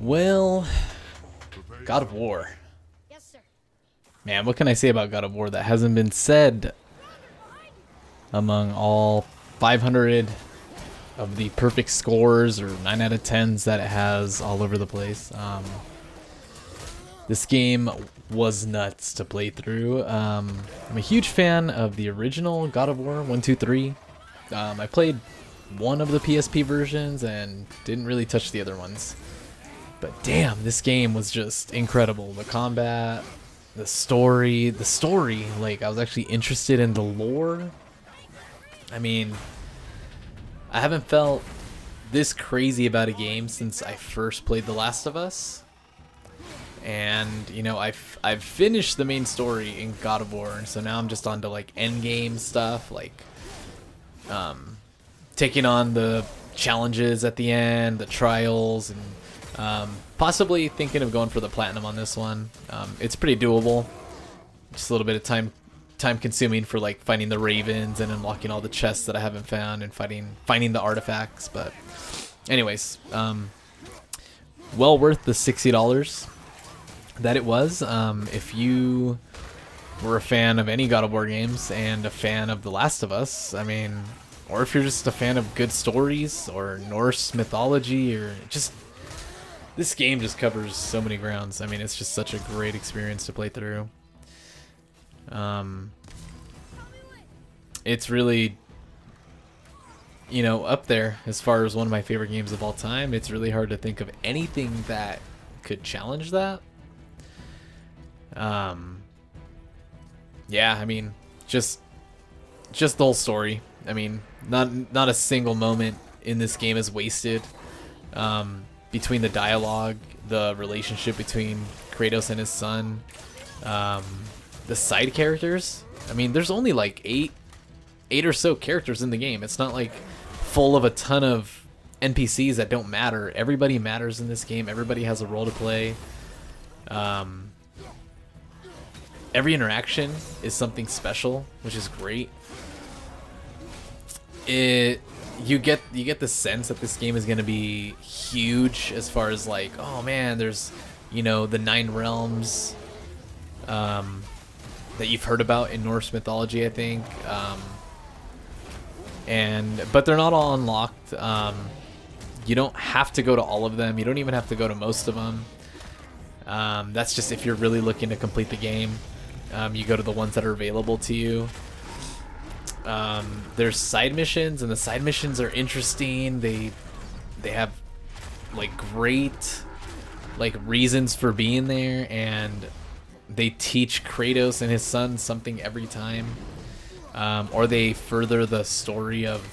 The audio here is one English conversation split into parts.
Well, God of War. Yes, sir. Man, what can I say about God of War that hasn't been said among all 500 of the perfect scores or 9 out of 10s that it has all over the place? This game was nuts to play through. I'm a huge fan of the original God of War 1, 2, 3. I played one of the PSP versions and didn't really touch the other ones. But damn, this game was just incredible. The combat, the story, like I was actually interested in the lore. I mean, I haven't felt this crazy about a game since I first played The Last of Us. And, you know, I've finished the main story in God of War, and so now I'm just on to like end game stuff, like taking on the challenges at the end, the trials, and possibly thinking of going for the platinum on this one. It's pretty doable. Just a little bit of time consuming for like finding the ravens and unlocking all the chests that I haven't found and finding the artifacts. But anyways, well worth the $60 that it was. If you were a fan of any God of War games and a fan of The Last of Us, I mean, or if you're just a fan of good stories or Norse mythology, or just this game just covers so many grounds. I mean, it's just such a great experience to play through. It's really, you know, up there as far as one of my favorite games of all time. It's really hard to think of anything that could challenge that. Yeah, I mean, just the whole story. I mean, not a single moment in this game is wasted. Between the dialogue, the relationship between Kratos and his son, the side characters. I mean, there's only like eight or so characters in the game. It's not like full of a ton of NPCs that don't matter. Everybody matters in this game. Everybody has a role to play. Every interaction is something special, which is great. You get the sense that this game is going to be huge as far as like, oh man, there's, you know, the 9 realms that you've heard about in Norse mythology, I think. But they're not all unlocked. You don't have to go to all of them. You don't even have to go to most of them. That's just if you're really looking to complete the game. You go to the ones that are available to you. There's side missions, and the side missions are interesting. They have like great like reasons for being there, and they teach Kratos and his son something every time. Or they further the story of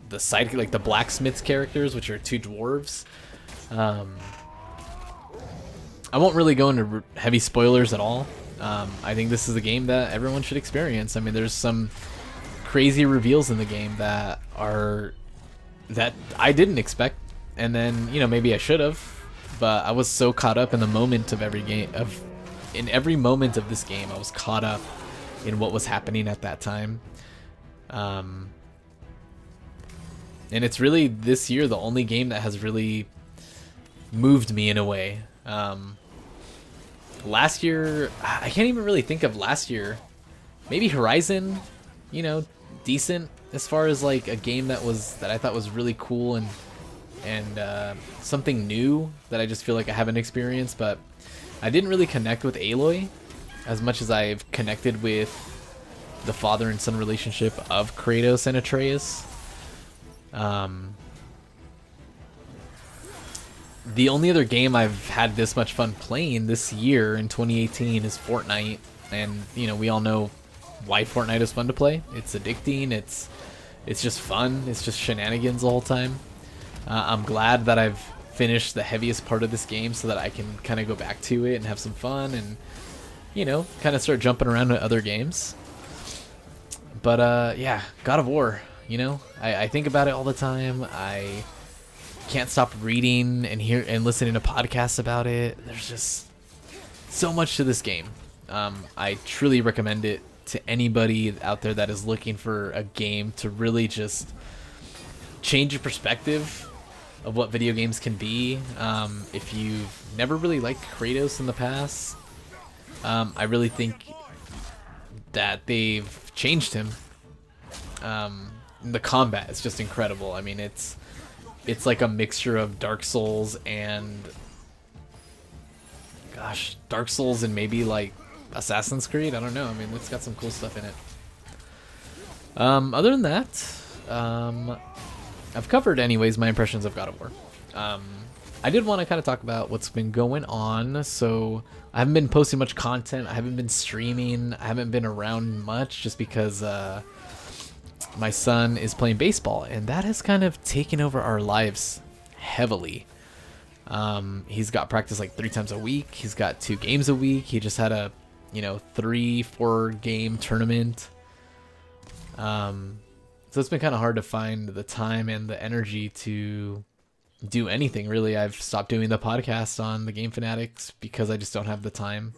the side, like the blacksmith's characters, which are 2 dwarves. I won't really go into heavy spoilers at all. I think this is a game that everyone should experience. I mean, there's some crazy reveals in the game that I didn't expect, and then, you know, maybe I should have, but I was so caught up in the moment of in every moment of this game. I was caught up in what was happening at that time. And it's really this year the only game that has really moved me in a way. Last year, I can't even really think of last year. Maybe Horizon, you know, decent as far as like a game that I thought was really cool and something new that I just feel like I haven't experienced. But I didn't really connect with Aloy as much as I've connected with the father and son relationship of Kratos and Atreus. The only other game I've had this much fun playing this year in 2018 is Fortnite, and you know, we all know why Fortnite is fun to play. It's addicting. It's just fun. It's just shenanigans the whole time. I'm glad that I've finished the heaviest part of this game so that I can kind of go back to it and have some fun and, you know, kind of start jumping around to other games. But yeah, God of War, you know, I think about it all the time. I can't stop reading and listening to podcasts about it. There's just so much to this game. I truly recommend it to anybody out there that is looking for a game to really just change your perspective of what video games can be. If you've never really liked Kratos in the past, I really think that they've changed him. The combat is just incredible. I mean, it's like a mixture of Dark Souls and, gosh, Dark Souls and maybe like Assassin's Creed. I don't know. I mean, it's got some cool stuff in it. Other than that, I've covered anyways my impressions of God of War. I did want to kind of talk about what's been going on. So I haven't been posting much content. I haven't been streaming. I haven't been around much just because my son is playing baseball, and that has kind of taken over our lives heavily. He's got practice like 3 times a week. He's got 2 games a week. He just had a 3-4 game tournament. So it's been kind of hard to find the time and the energy to do anything really. I've stopped doing the podcast on the Game Fanatics because I just don't have the time.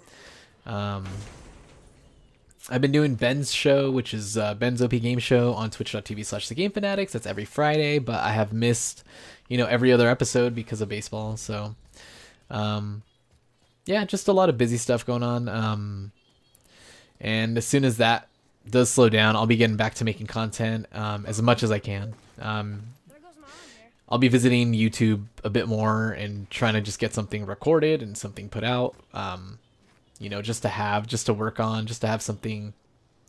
I've been doing Ben's show, which is Ben's OP Game Show on twitch.tv/thegamefanatics. That's every Friday, but I have missed, every other episode because of baseball. So, yeah, just a lot of busy stuff going on. And as soon as that does slow down, I'll be getting back to making content as much as I can. I'll be visiting YouTube a bit more and trying to just get something recorded and something put out. Just to work on, just to have something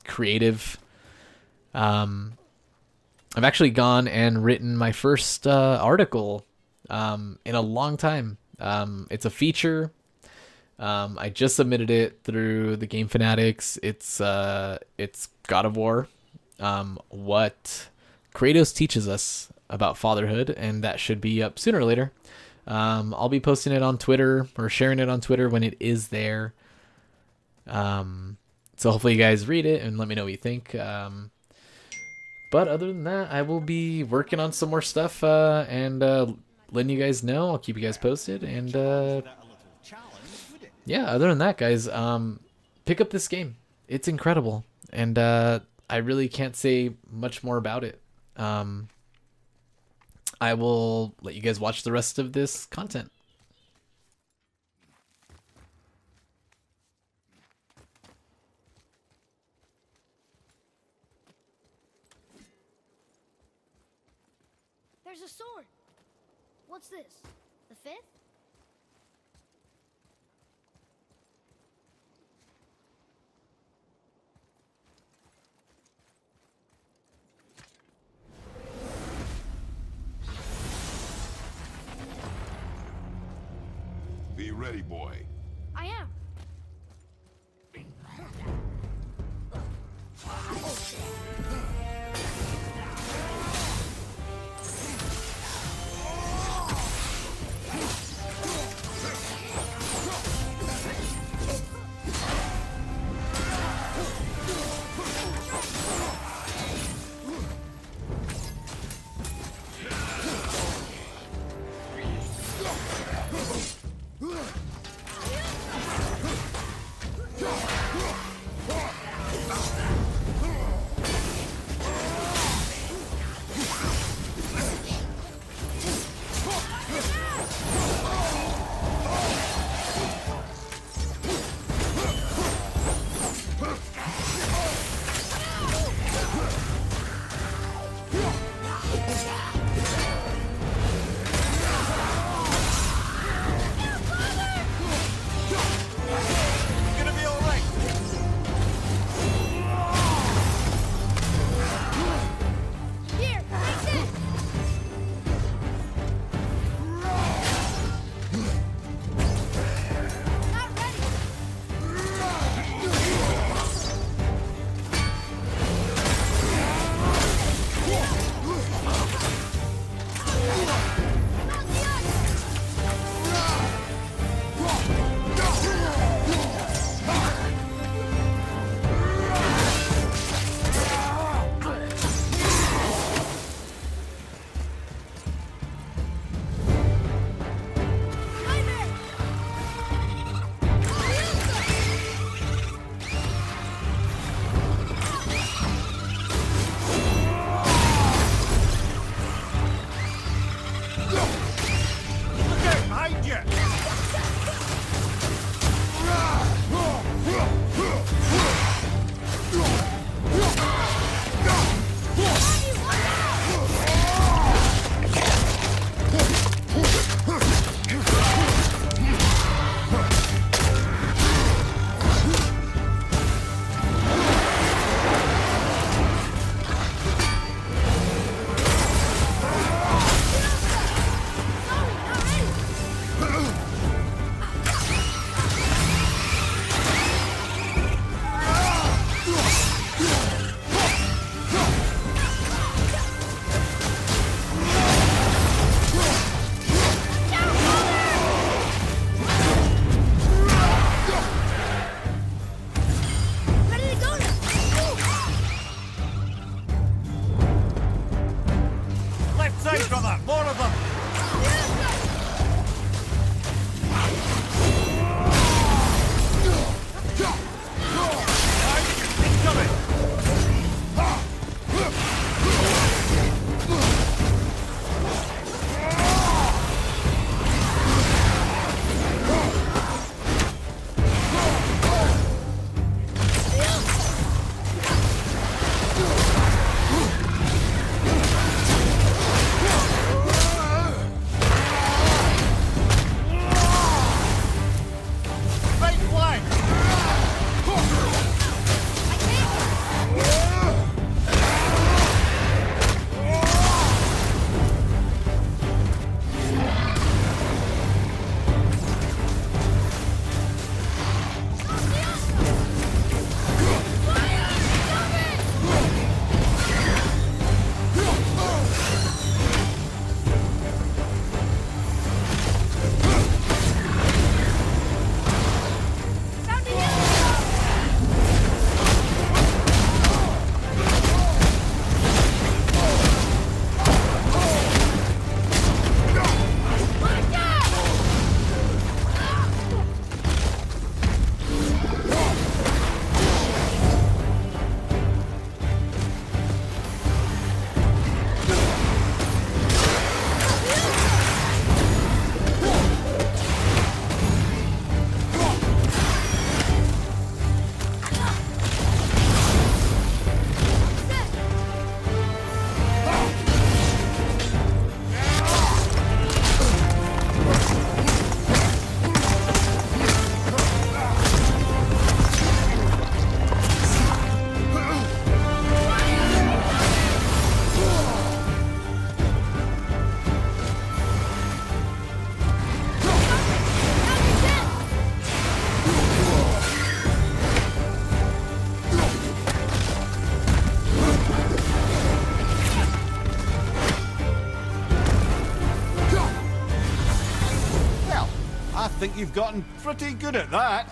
creative. I've actually gone and written my first article in a long time. It's a feature. I just submitted it through the Game Fanatics. It's God of War. What Kratos teaches us about fatherhood, and that should be up sooner or later. I'll be posting it on Twitter or sharing it on Twitter when it is there. So hopefully you guys read it and let me know what you think. But other than that, I will be working on some more stuff and letting you guys know. I'll keep you guys posted. And yeah, other than that, guys, pick up this game. It's incredible. And I really can't say much more about it. I will let you guys watch the rest of this content. There's a sword. What's this? The 5th? Be ready, boy. I am. think you've gotten pretty good at that.